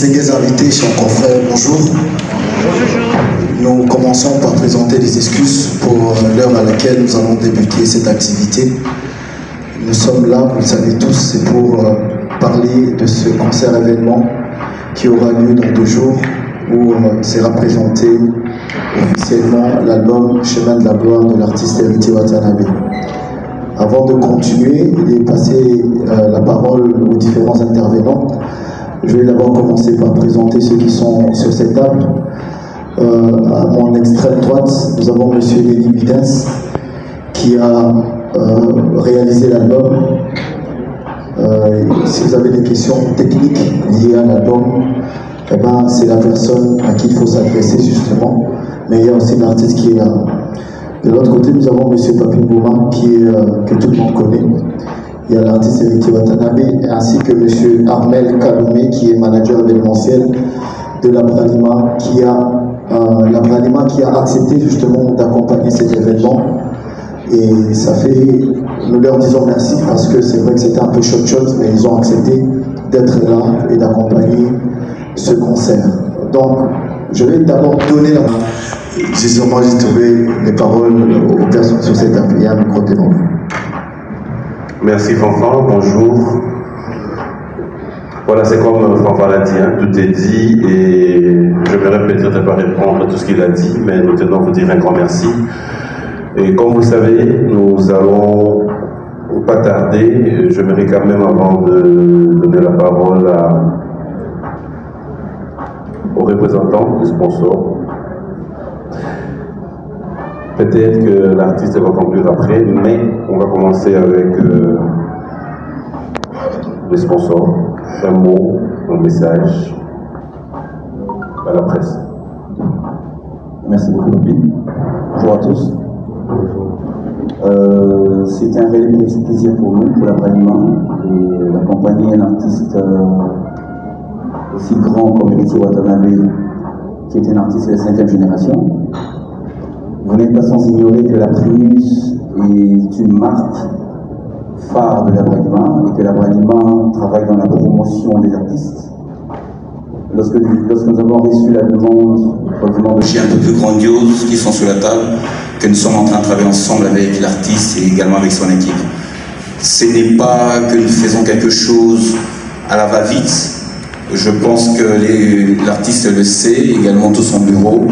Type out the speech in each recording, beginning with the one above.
Distingués invités, chers confrères, bonjour. Nous commençons par présenter les excuses pour l'heure à laquelle nous allons débuter cette activité. Nous sommes là, vous le savez tous, c'est pour parler de ce concert événement qui aura lieu dans 2 jours, où sera présenté officiellement l'album Chemin de la gloire de l'artiste Héritier Watanabe. Avant de continuer et passer la parole aux différents intervenants, je vais d'abord commencer par présenter ceux qui sont sur cette table. À mon extrême droite, nous avons M. Lenny Bidens qui a réalisé l'album. Si vous avez des questions techniques liées à l'album, eh ben, c'est la personne à qui il faut s'adresser justement. Mais il y a aussi l'artiste qui est là. De l'autre côté, nous avons M. Papi Bouma que tout le monde connaît. Il y a l'artiste Héritier Watanabe ainsi que M. Armel Kaloumé qui est manager événementiel de l'Abranima qui a accepté justement d'accompagner cet événement. Et ça fait, nous leur disons merci parce que c'est vrai que c'était un peu short, mais ils ont accepté d'être là et d'accompagner ce concert. Donc, je vais d'abord donner la main. Justement, j'ai trouvé les paroles aux personnes sur cette table. Il y a un micro devant vous. Merci Fanfan, bonjour. Voilà, c'est comme Fanfan l'a dit, hein, tout est dit et je vais répéter, de ne pas répondre à tout ce qu'il a dit, mais nous tenons à vous dire un grand merci. Et comme vous le savez, nous allons pas tarder. J'aimerais quand même, avant de donner la parole aux représentants du sponsor, peut-être que l'artiste va conclure après, mais on va commencer avec les sponsors. Un mot, un message à la presse. Merci beaucoup, Louis. Bonjour à tous. C'est un réel plaisir pour nous, pour l'Abranima, d'accompagner un artiste aussi grand comme Héritier Watanabe, qui est un artiste de la 5e génération. Vous n'êtes pas sans ignorer que la Primus est une marque phare de l'Abranima et que l'Abranima travaille dans la promotion des artistes. Lorsque nous avons reçu la demande revenant de chez un peu plus grandiose qui sont sur la table, que nous sommes en train de travailler ensemble avec l'artiste et également avec son équipe. Ce n'est pas que nous faisons quelque chose à la va-vite. Je pense que l'artiste le sait, également tout son bureau.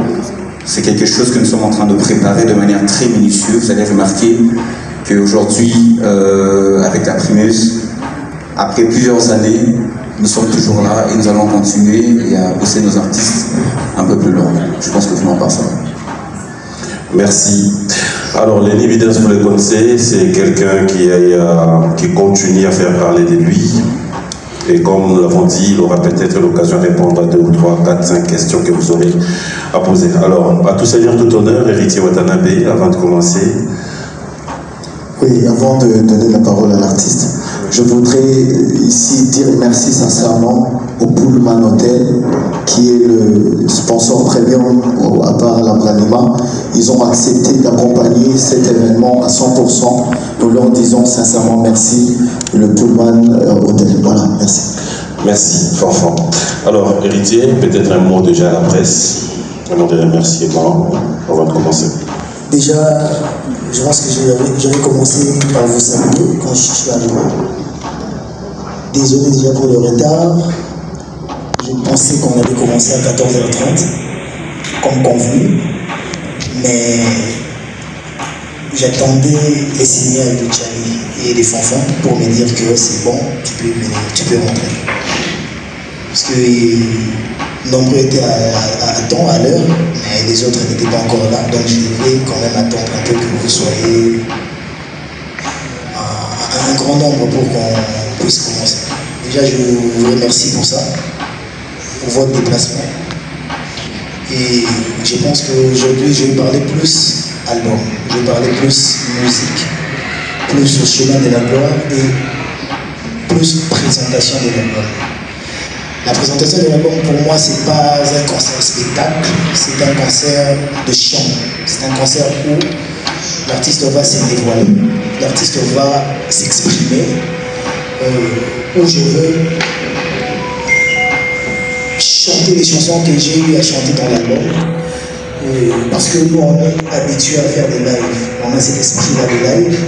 C'est quelque chose que nous sommes en train de préparer de manière très minutieuse. Vous allez remarquer qu'aujourd'hui, avec la Primus, après plusieurs années, nous sommes toujours là et nous allons continuer à pousser nos artistes un peu plus loin. Je pense que tout le monde passe ça. Merci. Alors, Lenny Bidens, vous le connaissez, c'est quelqu'un qui continue à faire parler de lui. Et comme nous l'avons dit, il aura peut-être l'occasion de répondre à 2 ou 3, 4, 5 questions que vous aurez à poser. Alors, à tout seigneur, tout honneur, Héritier Watanabe, avant de commencer. Oui, avant de donner la parole à l'artiste, je voudrais ici dire merci sincèrement au Pullman Hotel, qui est le sponsor premium à part l'Abranima. Ils ont accepté d'accompagner cet événement à 100%. Nous leur disons sincèrement merci, le Pullman Hotel. Voilà, merci. Merci, Fanfan. Alors, Héritier, peut-être un mot déjà à la presse, un mot de remerciement avant de commencer. Déjà, je pense que je vais commencer par vous saluer quand je suis arrivé. Désolé déjà pour le retard. Je pensais qu'on allait commencer à 14h30, comme convenu. Mais j'attendais les signaux de Tchali et les fanfans pour me dire que c'est bon, tu peux venir, tu peux rentrer. Parce que nombreux étaient à temps, à l'heure, mais les autres n'étaient pas encore là. Donc je devais quand même attendre un peu que vous soyez un grand nombre pour qu'on puisse commencer. Déjà, je vous remercie pour ça, pour votre déplacement. Et je pense qu'aujourd'hui, je vais parler plus album, je vais parler plus musique, plus au chemin de la gloire et plus présentation de l'album. La présentation de l'album, pour moi, c'est pas un concert spectacle, c'est un concert de chant. C'est un concert où l'artiste va se dévoiler, l'artiste va s'exprimer, où je veux chanter les chansons que j'ai eu à chanter dans l'album. Parce que nous, on est habitués à faire des lives. On a cet esprit-là de live.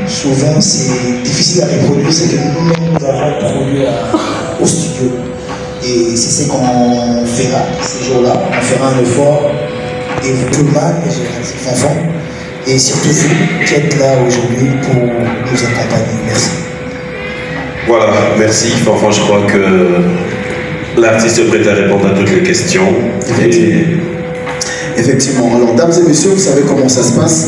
Souvent, c'est difficile à reproduire, c'est que nous-mêmes, nous avons produit au studio. Et c'est ce qu'on fera ces jours-là. On fera un effort. Et vous, tout le monde, les enfants, et surtout vous qui êtes là aujourd'hui pour nous accompagner. Merci. Voilà, merci. Enfin, je crois que l'artiste est prêt à répondre à toutes les questions. Effectivement. Alors, dames et messieurs, vous savez comment ça se passe.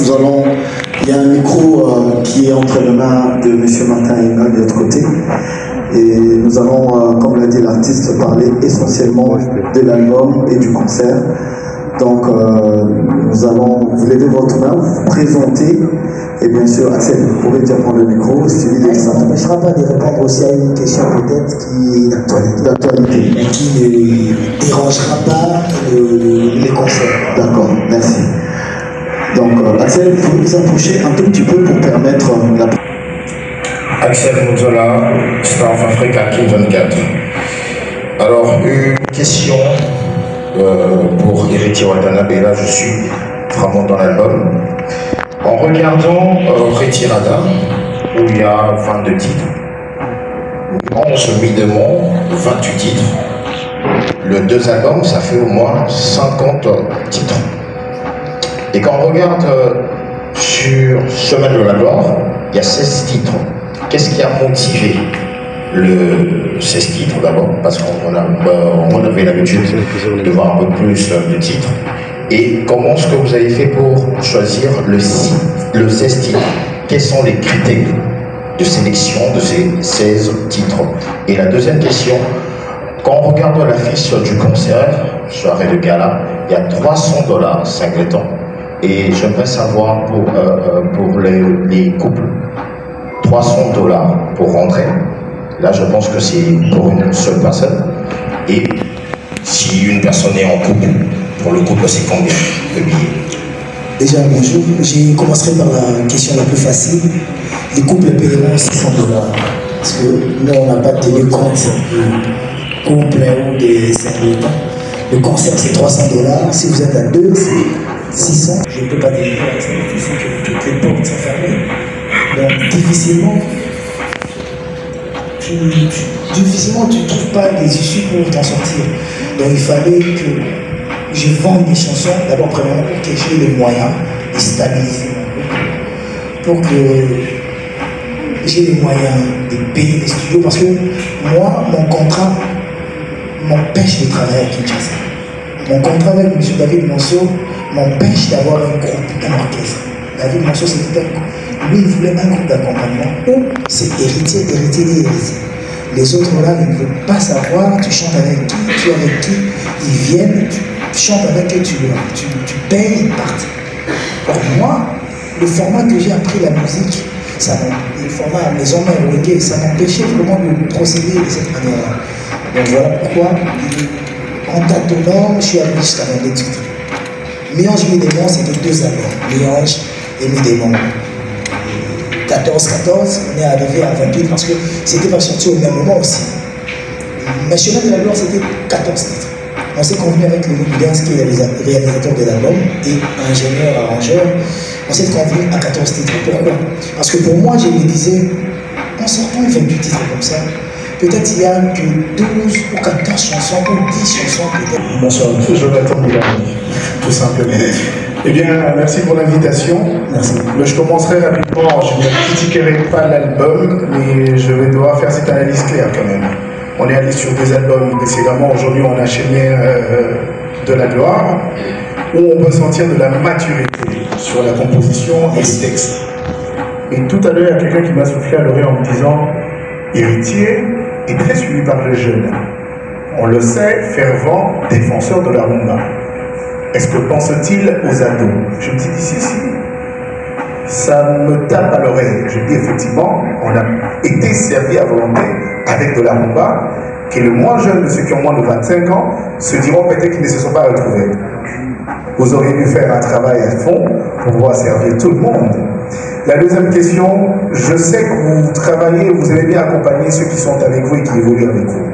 Il y a un micro qui est entre les mains de M. Martin Henga de l'autre côté. Et nous allons, comme l'a dit l'artiste, parler essentiellement de l'album et du concert. Donc, nous allons vous lever votre main, vous présenter. Et bien sûr, Axel, vous pourrez déjà prendre le micro, suivi de ça. Ça n'empêchera pas de répondre aussi à une question peut-être qui est d'actualité, mais qui ne dérangera pas les concerts. D'accord, merci. Donc, Axel, il faut nous approcher un tout petit peu pour permettre la... Axel Mozola, Star of Africa, King 24. Alors, une question pour Héritier Watanabe, là je suis vraiment dans l'album. En regardant Retirada, où il y a 22 titres, 11 midemont, 28 titres, le 2 albums, ça fait au moins 50 titres. Et quand on regarde sur Chemin de la Gloire, il y a 16 titres. Qu'est-ce qui a motivé le 16 titres d'abord? Parce qu'on avait l'habitude de voir un peu plus de titres. Et comment est-ce que vous avez fait pour choisir le 16 titres? Quels sont les critères de sélection de ces 16 titres? Et la deuxième question, quand on regarde l'affiche du concert, soirée de gala, il y a $300 singleton. Et j'aimerais savoir pour les couples, $300 pour rentrer. Là, je pense que c'est pour une seule personne. Et si une personne est en couple, pour le couple, c'est combien de billets? Déjà, bonjour. Je commencerai par la question la plus facile. Les couples paieront $600. Parce que nous, on n'a pas tenu compte du couple ou des singletons. Le concert, c'est $300. Si vous êtes à deux, c'est 600. Je ne peux pas délivrer avec ça. Il faut que toutes les portes soient fermées. Donc, difficilement, tu ne trouves pas des issues pour t'en sortir. Donc, il fallait que je vende des chansons, d'abord, premièrement, pour que j'ai les moyens de stabiliser mon couple. Pour que j'ai les moyens de payer les studios. Parce que moi, mon contrat m'empêche de travailler à Kinshasa. Mon contrat avec M. David Monceau m'empêche d'avoir un groupe, un orchestre. David Monceau, c'était un groupe. Lui, il voulait un groupe d'accompagnement où c'est héritier. Les autres là, ils ne veulent pas savoir, tu chantes avec qui, tu es avec qui, ils viennent, tu chantes avec eux, tu payes une partie. Pour moi, le format que j'ai appris la musique, le format maison mère reggae, ça m'empêchait vraiment de procéder de cette manière-là. Donc voilà pourquoi, en tâtonnant, je suis allé jusqu'à 22 titres. Mélange Midemont, c'était 2 albums. Mélange et Midemont. 14-14, on est arrivé à 28 parce que c'était pas sorti au même moment aussi. Mais Chemin de la Gloire, c'était 14 titres. On s'est convenu avec le Lubidens, qui est le réalisateur de l'album, et ingénieur, arrangeur. On s'est convenu à 14 titres. Pourquoi? Parce que pour moi, je me disais, en sortant 28 titres comme ça, peut-être il n'y a que 12 ou 14 chansons, ou 10 chansons peut-être. Bonsoir, Jonathan Milani, tout simplement. Eh bien, merci pour l'invitation. Merci. Je commencerai rapidement, je ne critiquerai pas l'album, mais je vais devoir faire cette analyse claire quand même. On est allé sur 2 albums précédemment, aujourd'hui on a Chemin de la Gloire, où on peut sentir de la maturité sur la composition et les textes. Et tout à l'heure, il y a quelqu'un qui m'a soufflé à l'oreille en me disant « Héritier est très suivi par le jeune. On le sait, fervent défenseur de la rumba. Est-ce que pense-t-il aux ados ?» Je me dis « Si. Ça me tape à l'oreille. » Je dis effectivement, on a été servi à volonté avec de la rumba, que le moins jeune de ceux qui ont moins de 25 ans se diront peut-être qu'ils ne se sont pas retrouvés. Vous auriez dû faire un travail à fond pour pouvoir servir tout le monde. La deuxième question, je sais que vous travaillez, vous aimez bien accompagner ceux qui sont avec vous et qui évoluent avec vous.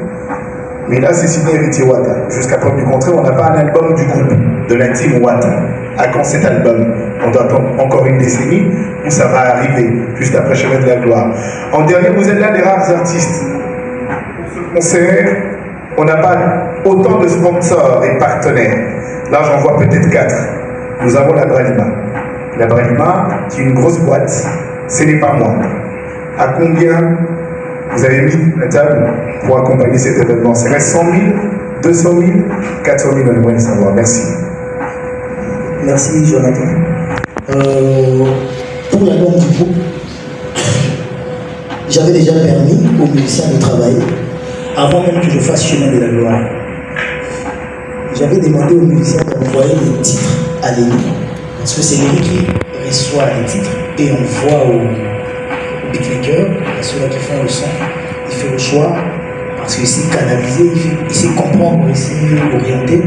Mais là, c'est signé Héritier Wata. Jusqu'à preuve du contraire, on n'a pas un album du groupe, de la team Wata. À quand cet album? On doit attendre encore une décennie où ça va arriver, juste après Chemin de la Gloire. En dernier, vous êtes là des rares artistes. Pour ce concert, on n'a pas autant de sponsors et partenaires. Là, j'en vois peut-être 4. Nous avons la Bralima. La Bralima, qui est une grosse boîte, ce n'est pas moi. À combien vous avez mis la table pour accompagner cet événement? C'est 100 000, 200 000, 400 000, on aimerait le savoir. Merci. Merci, Jonathan. Pour l'album du groupe, j'avais déjà permis aux musiciens de travailler avant même que je fasse Chemin de la Gloire. J'avais demandé aux musiciens d'envoyer les titres à l'ennemi, parce que c'est lui qui reçoit les titres et on voit au beatmaker, à ceux-là qui font le son, il fait le choix parce qu'il sait canaliser, il sait comprendre, il sait orienter.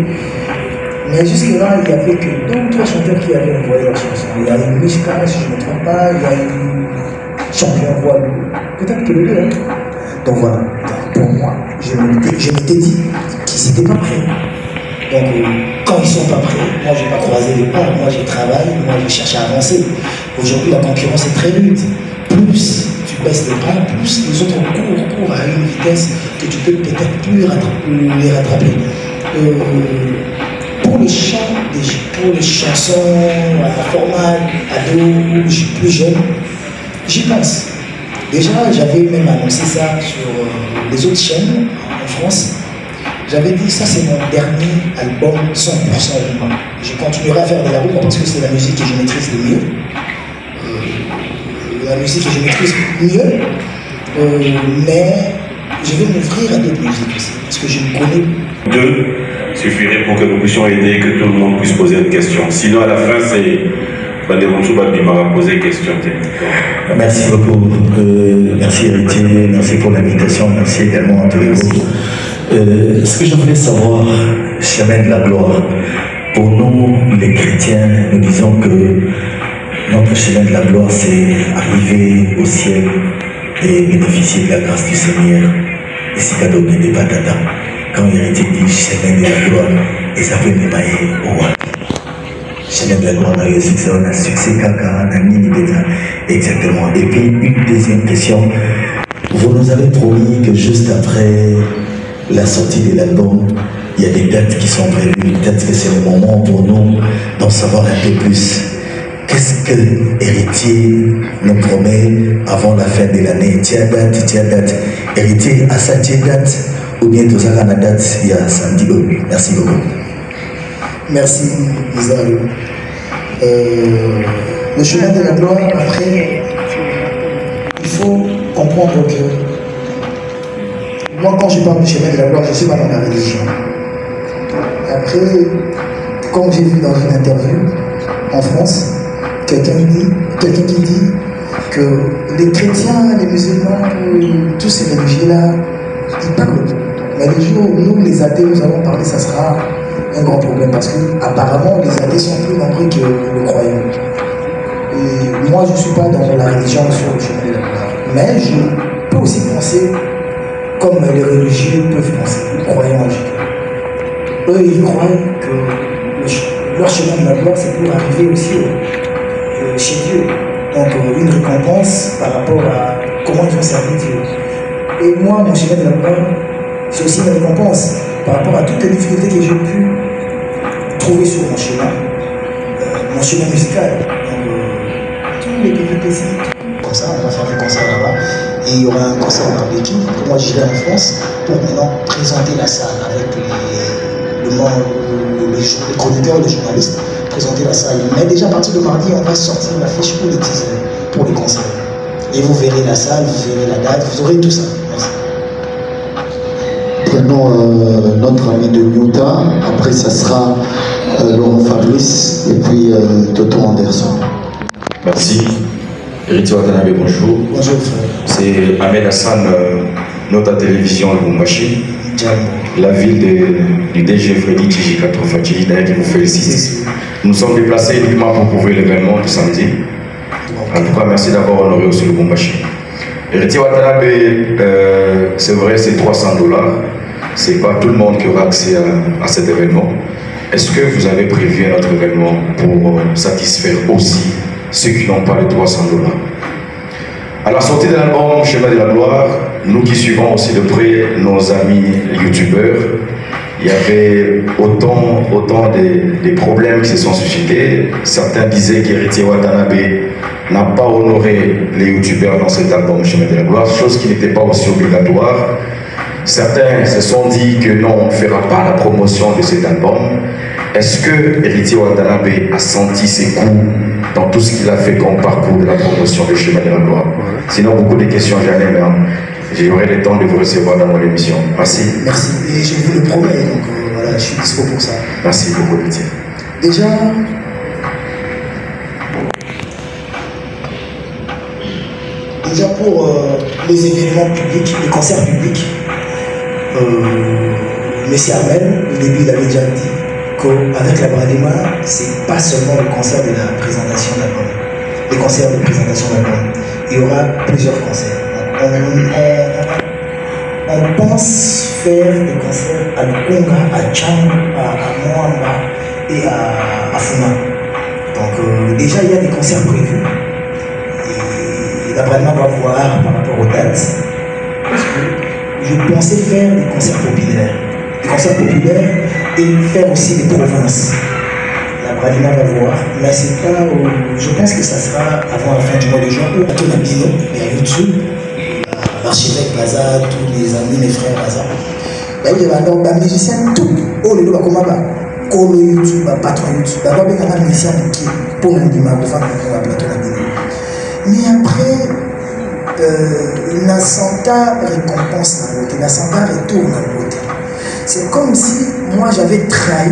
Mais jusque-là, il n'y avait que 2 ou 3 chanteurs qui avaient envoyé leurs chansons. Il y a une Mishka, si je ne me trompe pas, il y a une champion voix, peut-être que les 2. Hein. Donc voilà, pour moi, je m'étais dit qu'ils n'étaient pas prêts. Donc quand ils ne sont pas prêts, moi je n'ai pas croisé les pas, moi je travaille, moi je cherche à avancer. Aujourd'hui la concurrence est très rude. Plus tu baisses les bras, plus les autres courent à une vitesse que tu peux peut-être plus les rattraper. Pour le chant, pour les chansons formales, ados, plus jeunes, j'y pense. Déjà, j'avais même annoncé ça sur les autres chaînes en France. J'avais dit ça c'est mon dernier album 100% rumba. Je continuerai à faire de la rumba parce que c'est la musique que je maîtrise le mieux. La musique que je maîtrise mieux. Mais je vais m'ouvrir à d'autres musiques aussi. Parce que je me connais. 2 suffirait pour que nous puissions aider, que tout le monde puisse poser une question. Sinon à la fin c'est Bandemonsou Babimara poser une question technique. Merci beaucoup. Merci Héritier, merci pour l'invitation, merci également à tous les autres. Ce que je voulais savoir, Chemin de la Gloire, pour nous les chrétiens, nous disons que notre chemin de la gloire c'est arriver au ciel et bénéficier de la grâce du Seigneur. Et si cadeau n'est pas dada, quand Héritier dit chemin de la gloire, et ça peut démailler au roi. Chemin de la gloire, on a eu un succès caca, on a mis exactement. Et puis une deuxième question, vous nous avez promis que juste après la sortie de l'album, il y a des dates qui sont prévues. Peut-être que c'est le moment pour nous d'en savoir un peu plus. Qu'est-ce que Héritier nous promet avant la fin de l'année? Tiens date. Héritier, à sa date, ou bien tout ça, à la date, il y a samedi. Merci beaucoup. Merci, Isabelle. Le chemin de la gloire, après, il faut comprendre que moi, quand je parle du chemin de la gloire, je ne suis pas dans la religion. Après, comme j'ai vu dans une interview en France, quelqu'un qui dit que les chrétiens, les musulmans, tous ces religieux-là, ils parlent. Mais le jour où nous, les athées, nous allons parler, ça sera un grand problème parce que apparemment les athées sont plus nombreux que les croyants. Et moi, je ne suis pas dans la religion sur le chemin de la gloire. Mais je peux aussi penser comme les religieux peuvent penser, les croyants en Jésus. Eux, ils croient que leur chemin de la gloire, c'est pour arriver aussi chez Dieu. Donc, une récompense par rapport à comment ils ont servi Dieu. Et moi, mon chemin de la gloire, c'est aussi une récompense par rapport à toutes les difficultés que j'ai pu trouver sur mon chemin musical. Donc, tous les péripéties, comme ça, on va faire des concerts là-bas. Et il y aura un concert en barbecue. Moi, j'irai en France pour maintenant présenter la salle avec les chroniqueurs, les journalistes, présenter la salle. Mais déjà, à partir de mardi, on va sortir l'affiche pour les teasers, pour les concerts. Et vous verrez la salle, vous verrez la date, vous aurez tout ça. Merci. Prenons notre ami de Newta. Après, ça sera Laurent Fabrice et puis Toto Anderson. Merci. Héritier Watanabe, bonjour. Bonjour frère. C'est Ahmed Hassan, notre télévision Lubumbashi. La ville du DG Freddy Tijika Trofati, d'ailleurs, qui vous félicite. Nous sommes déplacés uniquement pour couvrir l'événement de samedi. En tout cas, merci d'avoir honoré aussi Lubumbashi. Héritier Watanabe, c'est vrai, c'est $300. c'est pas tout le monde qui aura accès à cet événement. Est-ce que vous avez prévu un autre événement pour satisfaire aussi ceux qui n'ont pas les $300? À la sortie de l'album Chemin de la Gloire, nous qui suivons aussi de près nos amis youtubeurs, il y avait autant des problèmes qui se sont suscités. Certains disaient qu'Héritier Watanabe n'a pas honoré les youtubeurs dans cet album Chemin de la Gloire, chose qui n'était pas aussi obligatoire. Certains se sont dit que non, on ne fera pas la promotion de cet album. Est-ce que Héritier Watanabe a senti ses coups dans tout ce qu'il a fait comme parcours de la promotion de Chemin de la Gloire? Sinon, beaucoup de questions, jamais, mais j'aurai le temps de vous recevoir dans mon émission. Merci. Merci. Et je vous le promets, donc voilà, je suis dispo pour ça. Merci beaucoup, Héritier. Déjà, pour les événements publics, les concerts publics, Monsieur Armel, au début, il avait déjà dit qu'avec la Bradema, c'est pas seulement le concert de la présentation d'album, les concerts de présentation d'album. Il y aura plusieurs concerts. On pense faire des concerts à Lukunga, à Tchang, à Moamba et à Fuma. Donc déjà, il y a des concerts prévus. Et la Bradema va voir par rapport aux dates. Parce que je pensais faire des concerts populaires. Des concerts populaires et faire aussi des provinces. La Bradema va voir, mais c'est pas. Je pense que ça sera avant la fin du mois de juin ou à Tonabino, et à YouTube, l'archevêque Baza, tous les amis, mes frères Baza. Il y a des musiciens, tout. Oh, les lois, comment va? Comme YouTube, patron YouTube, d'abord, il y a des musiciens qui pour le dimanche, pour faire un Tonabino. Mais après, n'a santa récompense la beauté, n'a santa retour la beauté. C'est comme si moi j'avais trahi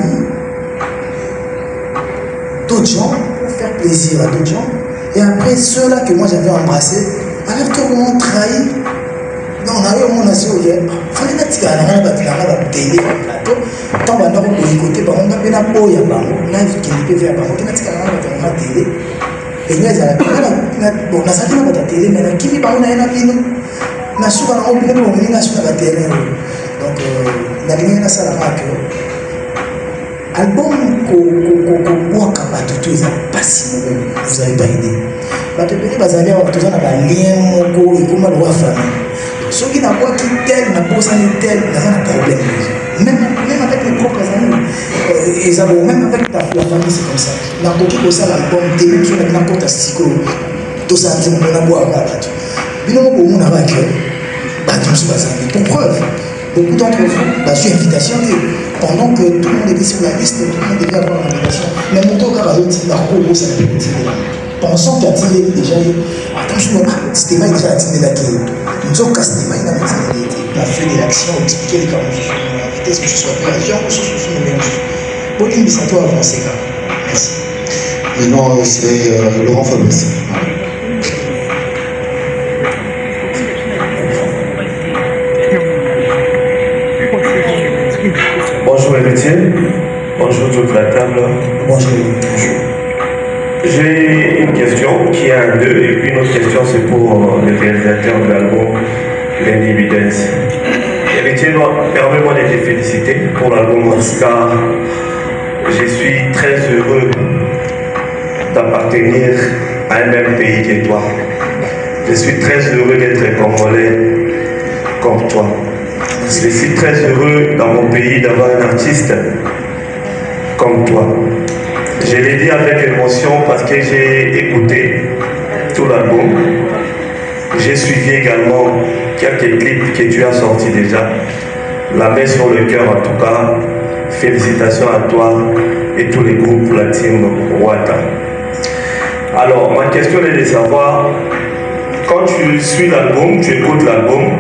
d'autres gens pour faire plaisir à d'autres gens. Et après ceux-là que moi j'avais embrassés, alors tout le monde trahi. Donc on a eu mon nation hier. Il fallait mettre la télé au plateau. Tant qu'on a côté, on a bien un boya, on a vu qu'il peut faire, on a mis la télé. Et nous, on a sorti la télé, mais on a dit qu'on a un vino. On a souvent oublié de venir sur la télé. Donc, on a dit qu'on a ça là que album qu'on voit capable tout ça, pas si vous n'avez pas idée. Parce que vous avez tout ça, on a un lien, et comment le voir famille. Ceux qui n'ont pas tel, n'a pas ça tel, ils ont un problème. Même avec mes propres amis, même avec la famille, c'est comme ça. Dans beaucoup de ça, l'album, des mêmes choses, n'importe quoi, tout ça, c'est mon amour à la radio. Mais non, pour mon amour, pour preuve, beaucoup d'entre vous, je suis invitation, pendant que tout le monde était sur la liste, tout le monde devait avoir l'invitation. Mais mon dos, car il y a un ça peut être pensons qu'à Tilé déjà, attention, c'était déjà à Tilé là qui nous avons cassé des mains, on a fait des actions, expliquer les caractéristiques, est-ce que je sois réagir ou ce soit le même chose. Pour une mission, toi, avancer là. Merci. Maintenant, c'est Laurent Fabrice. Bonjour Héritier, bonjour toute la table. Bonjour. J'ai une question qui est un deux, et puis une autre question c'est pour le réalisateur de l'album, Lenny Evidence. Héritier, permets-moi de te féliciter pour l'album car je suis très heureux d'appartenir à un même pays que toi. Je suis très heureux d'être congolais comme toi. Je suis très heureux dans mon pays d'avoir un artiste comme toi. Je l'ai dit avec émotion parce que j'ai écouté tout l'album. J'ai suivi également quelques clips que tu as sortis déjà. La main sur le cœur en tout cas. Félicitations à toi et tous les groupes, la team Wata. Alors, ma question est de savoir, quand tu suis l'album, tu écoutes l'album,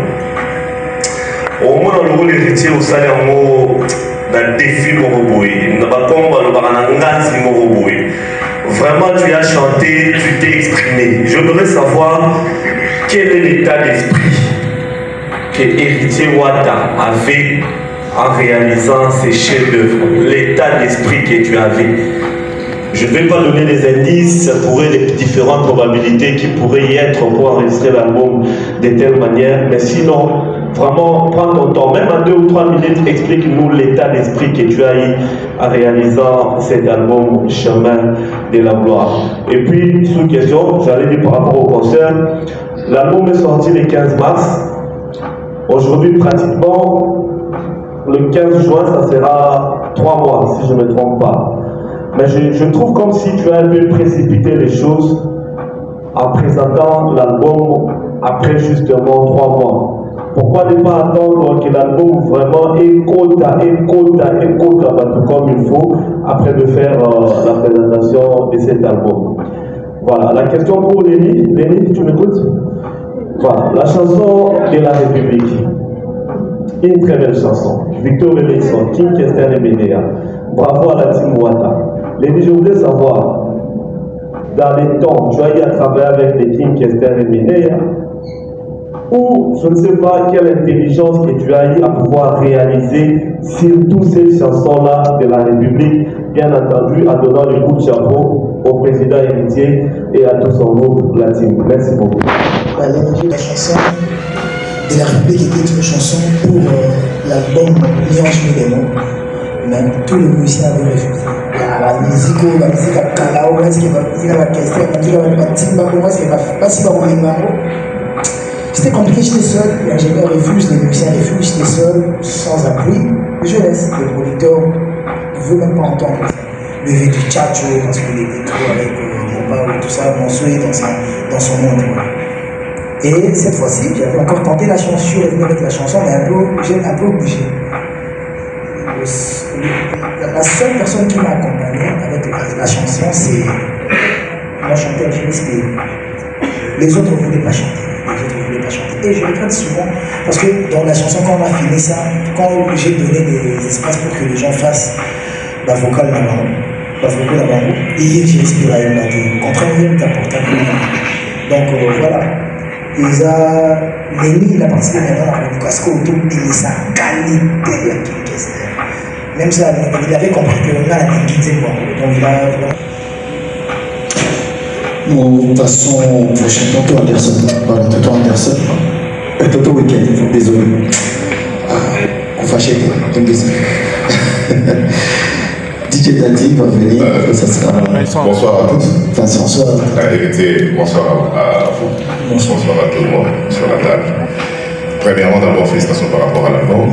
au moins dans le rôle héritier au salaire en mot d'un défi moroboui, vraiment tu as chanté, tu t'es exprimé. Je voudrais savoir quel est l'état d'esprit que Héritier Wata avait en réalisant ces chefs-d'œuvre, l'état d'esprit que tu avais. Je ne vais pas donner des indices pour les différentes probabilités qui pourraient y être pour enregistrer l'album de telle manière, mais sinon, vraiment prends ton temps, même en 2 ou 3 minutes, explique-nous l'état d'esprit que tu as eu en réalisant cet album Chemin de la gloire. Et puis, sous question, j'allais dire par rapport au concert, l'album est sorti le 15 mars. Aujourd'hui, pratiquement, le 15 juin, ça sera 3 mois, si je ne me trompe pas. Mais je trouve comme si tu as un peu précipité les choses en présentant l'album après justement 3 mois. Pourquoi ne pas attendre que l'album vraiment écoute comme il faut après de faire la présentation de cet album? Voilà, la question pour Léni. Léni, tu m'écoutes? Voilà, la chanson de la République. Une très belle chanson. Victor Elisson, King Kester et Benea. Bravo à la team Wata. Léni, je voulais savoir, dans les temps, tu as eu à travailler avec les King Kester et Benea, ou je ne sais pas quelle intelligence que tu as eu à pouvoir réaliser sur toutes ces chansons-là de la République, bien entendu en donnant le coup de chapeau au président héritier et à tout son groupe latine. Merci beaucoup. L'énergie de la chanson de la République était une chanson pour l'album Nuances Médémon, mais tous les musiciens avaient refusé. La musique à Kalao, la musique à Kester, la musique à Timba, pour moi, c'est pas si bon. C'était compliqué, j'étais seul, l'ingénieur refuse, les musiciens refusent, j'étais seul, sans appui. Je laisse, le producteur ne veut même pas entendre ça. Le veut du tchatcho parce qu'il était trop avec Mopa et tout ça, mon souhait dans son monde. Et cette fois-ci, j'avais encore tenté la chanson, je suis revenu avec la chanson, mais j'ai un peu obligé. La seule personne qui m'a accompagné avec la chanson, c'est mon chanteur Jimmy Spey. Les autres ne voulaient pas chanter. Et je regrette souvent, parce que dans la chanson, quand on a fini ça, quand j'ai donné des espaces pour que les gens fassent la vocale là-bas, et j'ai respiré à une matin, contrairement à portable. Donc voilà. Léni, il a participé maintenant à la communication autour de sa qualité à King Kester. Même ça, il avait compris qu'on a la dignité. Donc il a. Nous passons au prochain Toto Anderson. Voilà, Toto Anderson. Toto Weekend, désolé. On fâché, donc désolé. DJ Daddy va venir, ça sera. Bonsoir à tous. Bonsoir. Bonsoir à vous. Bonsoir à tout le monde sur la table. Premièrement, d'abord, félicitations par rapport à l'album.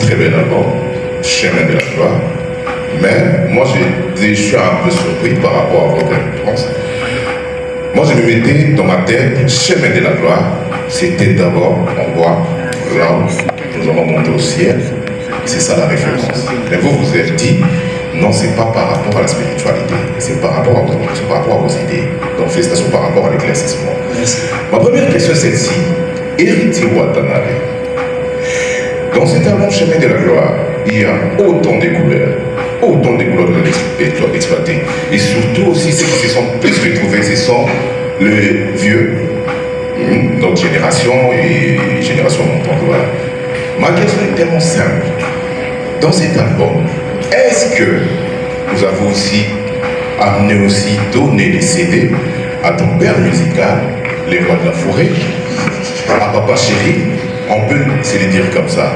Très bel album. Chemin de la gloire. Mais moi, je suis un peu surpris par rapport à votre réponse. Moi, je me mettais dans ma tête, chemin de la gloire, c'était d'abord, on voit, là, nous allons monter au ciel, c'est ça la référence. Mais vous vous êtes dit, non, c'est pas par rapport à la spiritualité, c'est par rapport à vos idées. Donc, félicitations par rapport à l'éclaircissement. Ma première question, c'est celle-ci. Héritier Watanabe, dans cet album Chemin de la gloire, il y a autant de couleurs exploitées. Et surtout aussi, ceux qui se sont plus retrouvés, ce sont les vieux, notre génération et génération montante. Voilà. Ma question est tellement simple. Dans cet album, est-ce que vous avez aussi amené aussi donné des CD à ton père musical, les rois de la forêt, à Papa Chéri, on peut se le dire comme ça.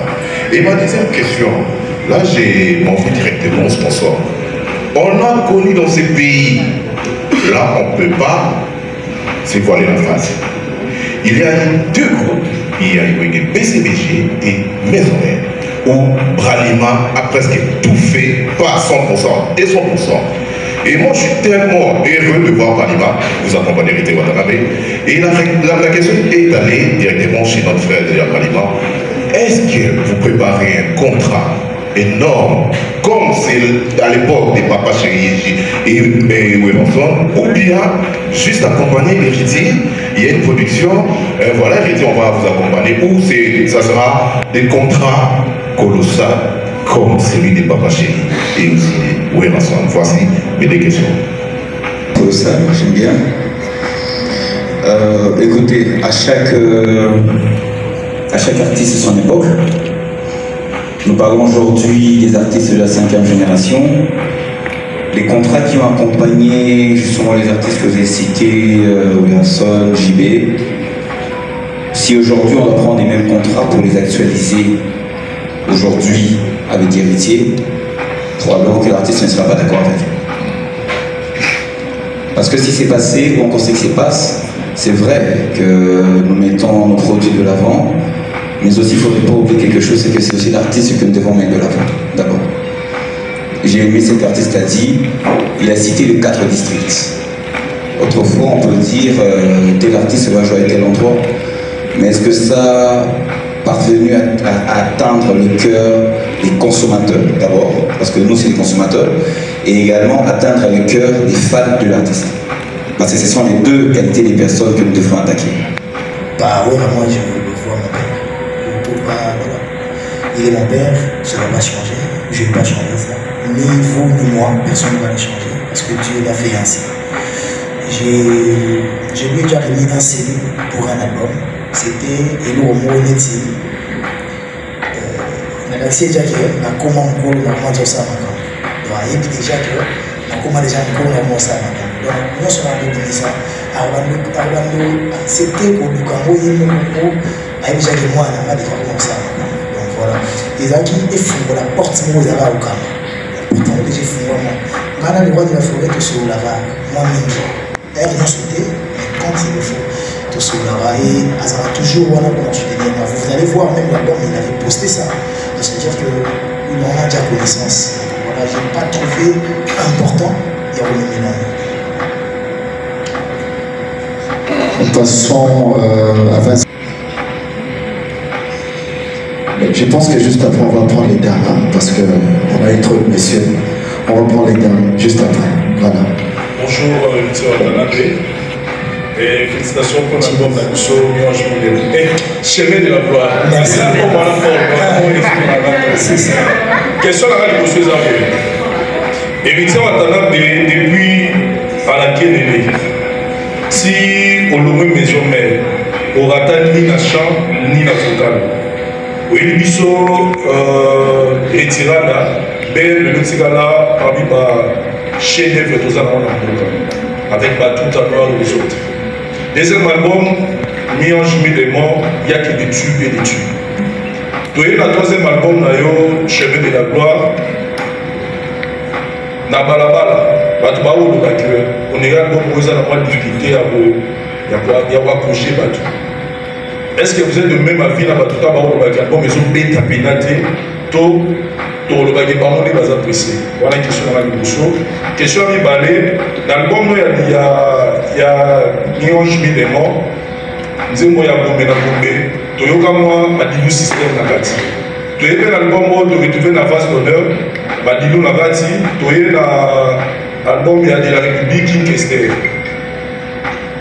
Et ma deuxième question, là j'ai m'envoie directement au sponsor. On a connu dans ces pays, là on ne peut pas se voiler la face. Il y a deux groupes, il y a eu BCBG et Maisonnette, où Bralima a presque tout fait, pas à 100%, et 100%. Et moi, je suis tellement heureux de voir Bralima vous accompagner Héritier Watanabe. Et la question est d'aller directement chez notre frère de Bralima. Est-ce que vous préparez un contrat énorme, comme c'est à l'époque des Papa Chéri et Webonson, ou bien juste accompagner Héritier, il y a une production, voilà, Héritier, on va vous accompagner, ou ça sera des contrats colossaux, comme celui des Papa Chéri et aussi des Webonson. Voici mes deux questions. Ça, j'aime bien. Écoutez, à chaque artiste son époque. Nous parlons aujourd'hui des artistes de la 5e génération. Les contrats qui ont accompagné justement les artistes que vous avez cités, Wilson, JB, Si aujourd'hui on doit prendre les mêmes contrats pour les actualiser aujourd'hui avec Héritier, probablement que l'artiste ne sera pas d'accord avec eux. Parce que si c'est passé, ou on sait que c'est passe, c'est vrai que nous mettons nos produits de l'avant, mais aussi il ne faudrait pas oublier quelque chose, c'est que c'est aussi l'artiste que nous devons mettre de l'avant, d'abord. J'ai aimé ce qu'artiste a dit, il a cité les 4 districts. Autrefois, on peut dire tel artiste va jouer à tel endroit, mais est-ce que ça a parvenu à atteindre le cœur des consommateurs d'abord, parce que nous c'est les consommateurs, et également atteindre le cœur des fans de l'artiste. Parce que ce sont les 2 qualités des personnes que nous devrons attaquer. Bah oui, moi je vois mon père. Je peux pas, voilà. Il est mon père, ça ne va pas changer. Je ne vais pas changer ça. Ni vous ni moi, personne ne va le changer. Parce que Dieu l'a fait ainsi. J'ai lui déjà remis un CD pour un album. C'était Hello Homo Neti. La galaxie déjà que la comment on colle, on mange ça maintenant. Donc il y a déjà que la comment déjà on colle, on mange ça maintenant. Donc nous sommes en train de dire ça. Avant de accepter pour le Congo, il y a déjà que moi on a déjà comme ça maintenant. Donc voilà. Les gens qui font la porte moi ils allaient au Congo. Pourtant déjà font moi. Quand le roi de la forêt te sur la vague, moi-même. D'ailleurs, rien sauté, mais quand il le faut, tout sur la vague, et ça va toujours voilà comment je te dis. Vous allez voir même l'album, il avait posté ça. C'est-à-dire que nous on a déjà connaissance. Donc voilà, je n'ai pas trouvé important, il y a eu Nous passons à Vincent. Je pense que juste après, on va prendre les dames, hein, parce qu'on a eu trop de messieurs. On va prendre les dames juste après. Voilà. Bonjour, Victor Watanabe. Et félicitations pour l'album d'Agusso, Mioche Moudel. Et chemin de la gloire. Merci pour moi la question à la question et Victor Watanabe, depuis à la Kénéné, si on l'aurait maison mère, on rata ni la chant, ni la vocale. Oui, le biseau retirada, le Notigala, parmi ma chaîne de Tozana avec tout à l'heure les autres. Deuxième album, Miange Médément, il n'y a que des tubes et des tubes. Donc, le troisième album, Chemin de la gloire, na balabala, on est là pour vous avoir une difficulté à accrocher. Est-ce que vous êtes de même avis dans tout album, ils ont bêta pénaté, tout le bagage par les bases appréciées. Voilà une question à la question. Question à Mibalé, dans l'album, il y a Miange Médément, nous avons bombé, Toyoka moi, Badilou système Nagati. Toyoka l'album de retrouver la vase d'honneur, Badilou Nagati, Toyoka l'album de la République qui est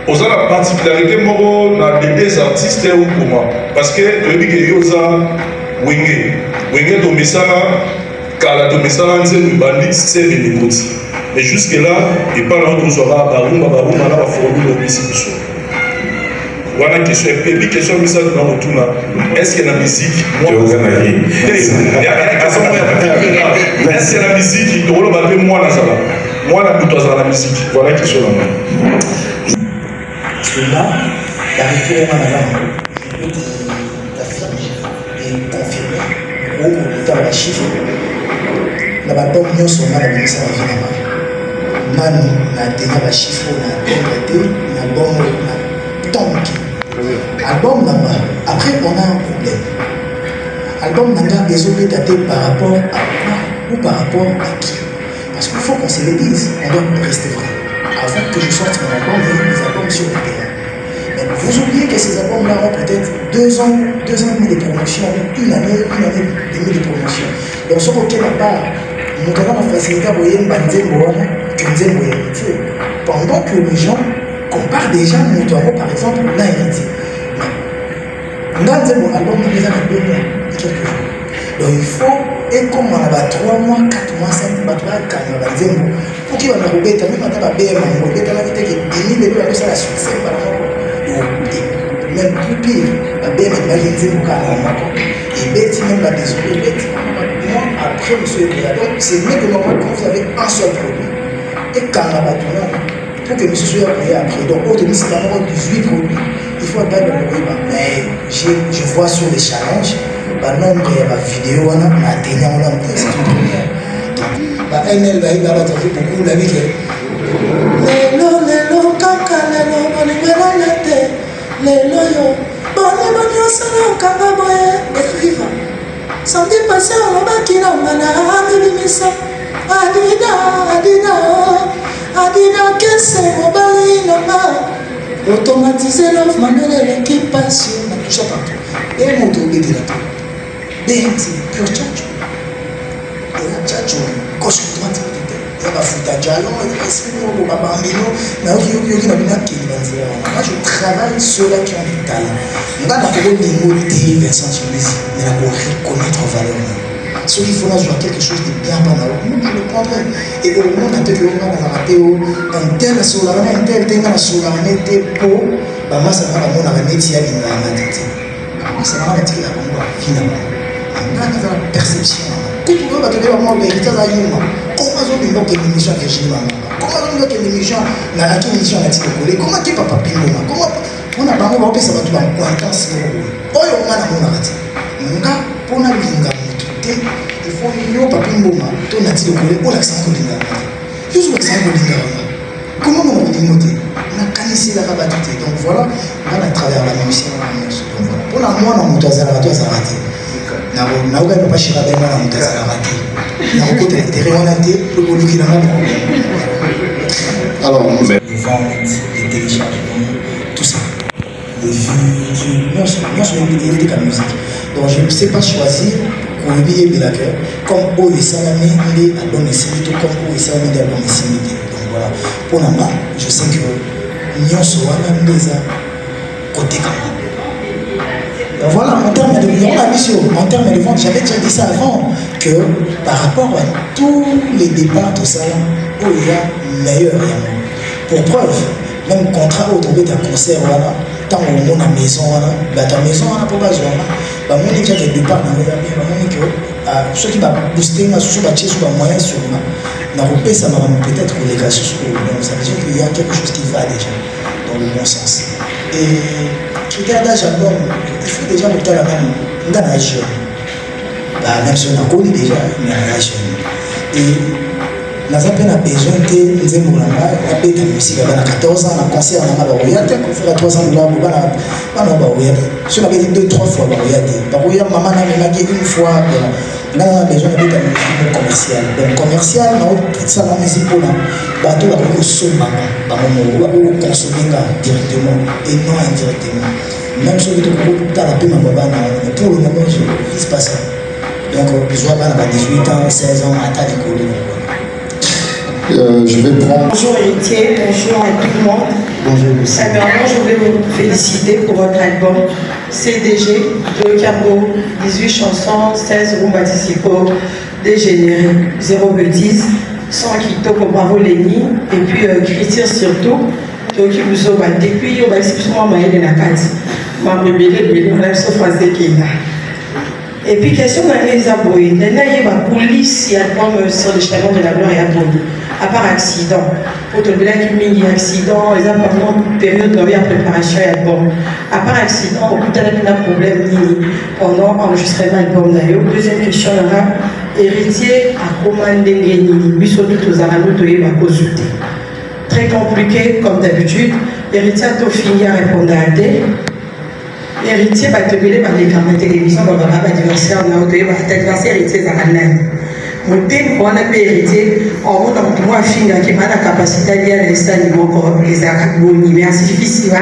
aux la particularité dans des artistes ou comment parce que Toyoka Yosa Wenge Domesala, Kala Domesala, Nzé Bandi, c'est les Moti. Et jusque-là, il parle entre Zora, Barouma, là, va fournir le Mississippi. Voilà une question. Et puis, question de ça dans le tour là. Est-ce que la musique. Est-ce que la musique, il doit le moi là, ça va. Moi, la musique. Voilà une question là. Parce que là, la référence à la langue, je peux t'affirmer et confirmer, au temps de la chiffre, la bataille nous sommes à la ministre de la vie. Nani, na tenir la chiffre, na tenir la bombe, na tank. Album là-bas, après on a un problème. Album n'a pas besoin d'être daté par rapport à quoi ou par rapport à qui. Parce qu'il faut qu'on se le dise, on doit rester vrai. Avant que je sorte mon album, il y a des albums sur le terrain. Mais vous oubliez que ces albums-là ont peut-être 2 ans et demi de promotion, une année et demie de promotion. Donc ce côté là-bas, nous avons la facilité à voir pendant que les gens comparent déjà notamment par exemple la héritier. On a dit mon album déjà dans 2 mois et quelques jours. Donc il faut, et comme on a 3 mois, 4 mois, 5 mois, 4 mois, pour qu'il y ait un robot, même on a BM, on robot, on a dit que 10 000 euros, ça la succès par rapport. Même plus pire, la BM est magasée pour 40 mois. Et Betty même la désolée, Betty, moi après monsieur Eléa. Donc c'est mieux que normalement quand vous avez un seul produit. Et quand on a battu, pour que monsieur soit payé après. Donc au début c'est d'abord 18 produits. il faut pas mais je vois sur les challenges, nombre de vidéos, on a atteint en langue, c'est une première. Elle va y avoir beaucoup la vie. Lelo, kaka, lelo, bonibela lete, lelo yo, bonibela sana kaka boye, et viva. Samedi passé, on va qui n'a pas misa. Adina, que c'est mon balina. Automatiser l'offre, manuel l'équipation, tout ça partout. Et mon tour de la tour. Benzi, pure tchatcho. Et la tchatcho, gauche ou droite, il y a ma fouta jalon, il y a mon babambino, mais il y a qui moi je travaille sur la qui ont du talent. On va d'abord démoder Vincent Chimisi, mais on va reconnaître valeur. Ce qu'il faut là, je vois quelque chose de bien pendant le monde, je le prendrai. Et au moment où on a raté, un tel sur la main, un tel sur la main, des pots, bah, ça va mon métier à l'image. Ça va mettre la bombe finalement. On a la perception. Tout le monde va te dire, moi, vérité, là, il y a comment on dit que l'émission a Virginie Maman? Comment on dit que l'émission n'a pas l'émission à Tikokolé? Comment tu papa Pimoma? Comment on a pas on va ça va tout en contence. Oh, on a mon arrêté. On a pour la linga. Il faut que papa Pimoma, ton natif Tikokolé, on l'accent Kolinga. Juste l'accent Kolinga. Comment on a dit noter? On a canissé la rabatité. Donc voilà, on a travers la même mission. Donc voilà. Pour la moi, on a monté à Zaraté. On a pas cherché à la monté à Zaraté. On a côté terrain, on a été pour le qui n'a pas. Alors, les ventes, les téléchargements, tout ça. Les vues, moi je suis comme musique. Donc je ne sais pas choisir pour oublier Belaker comme O et Salamé, les albums et Simité, comme O et Salamé, les albums et Simité. Donc voilà. Pour la main, je sais que nous sommes déjà côté comme donc voilà, en termes de vente, j'avais déjà dit ça avant, que par rapport à tous les départs, tout ça, où il y a meilleur. Pour preuve, même contrat autour de ta concert, voilà, tant au monde à maison, ta maison, pour pas jouer, on a déjà des départs, ceux qui vont booster, ceux qui vont moyen sur moi, ça va peut-être les gars sur ça veut dire qu'il y a quelque chose qui va déjà dans le bon sens. Et critère d'âge album, il faut déjà monter la même dans la jeune. Même si on a connu déjà, mais dans la jeune. Et nous avons besoin de nous la musique à 14 ans, on a concert, on a baroyate, on fait 3 ans de l'homme, on a baroyate. Si on avait dit 2-3 fois baroyate, maman n'a même dit une fois, on a besoin de la musique commerciale. Donc commercial, on a ça la musique pour nous. Bateau va consommer directement et non indirectement. Même si on est dans la paix, pour le moment, je ne vise pas ça. Donc, je vois pas 18 ans, 16 ans, à ta d'école. Je vais prendre. Bonjour Héritier, bonjour à tout le monde. Bonjour. Premièrement, je voulais vous féliciter pour votre album CDG de Carbo, 18 chansons, 16 rumba discipo, dégénéré, 0 bêtises, 100 quito pour Bravo Léni, et puis Critir surtout, qui vous a battu. Puis, on va essayer de moi, de la carte. Ma rebelle, on a une français qui est là. Et puis, question d'analyse à Boy. Il y a une police qui a sur le chemin de la gloire et à Boy. À part accident. Pour te dire qu'il y a un accident, ils ont vraiment une période de préparation et album. À part accident, on peut avoir un problème pendant l'enregistrement de l'album d'ailleurs. Deuxième question, héritier à commander Nini, lui surtout aux Aranou de Yébakozouté. Très compliqué, comme d'habitude. Héritier a tout fini à répondre à D. Héritier va te mêler par les caméras de télévision, on va pas divorcer, on a divorcé héritier Zaranani. Mon thème, on a héritier, on va moi finir qui m'a la capacité d'aller à l'instant niveau corps, les arabes, merci difficile,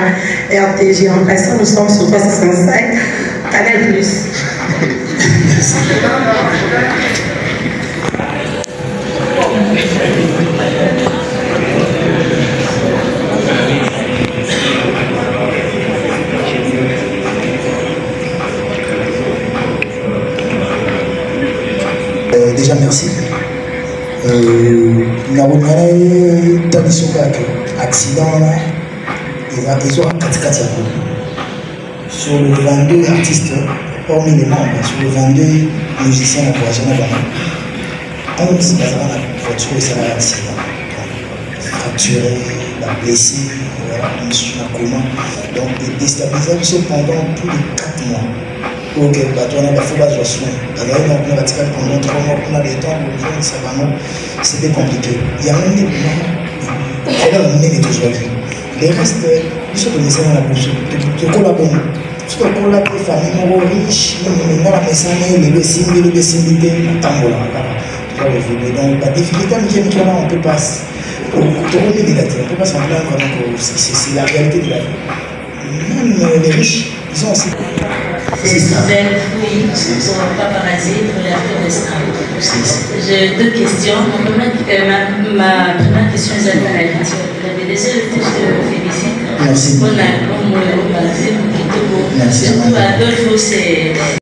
RTG, en passant, nous sommes sur 365, Canal Plus. Déjà merci. Nous avons accident, ils ont un 4 sur les 22 artistes, hormis les membres, sur les 22 musiciens, on voit jamais 11 la voiture et ça va accident. Fracturé, blessé, voilà. monsieur Nakoma. Donc, déstabilisation pendant plus de 4 mois. Ok, on a la fois de soin. Alors, on a pendant 3 mois, on a le temps, c'était compliqué. Il y a même des problèmes, on est toujours là. Les restes, ils sont de dans la bouche. Tu collabores. Tu collabores avec les familles riches, mais la maison, les symboles, les symboles, les tambours. Donc, la difficulté, on peut pas. On peut pas s'en plaindre, c'est la réalité de la vie. Même les riches, ils ont aussi. C'est Isabelle Fouille pour Paparazzi, pour l'Afghanistan. J'ai 2 questions. Ma première question est à la lecture. Vous avez déjà le je te félicite. Merci. Pour l'album, merci. Surtout Adolphe, c'est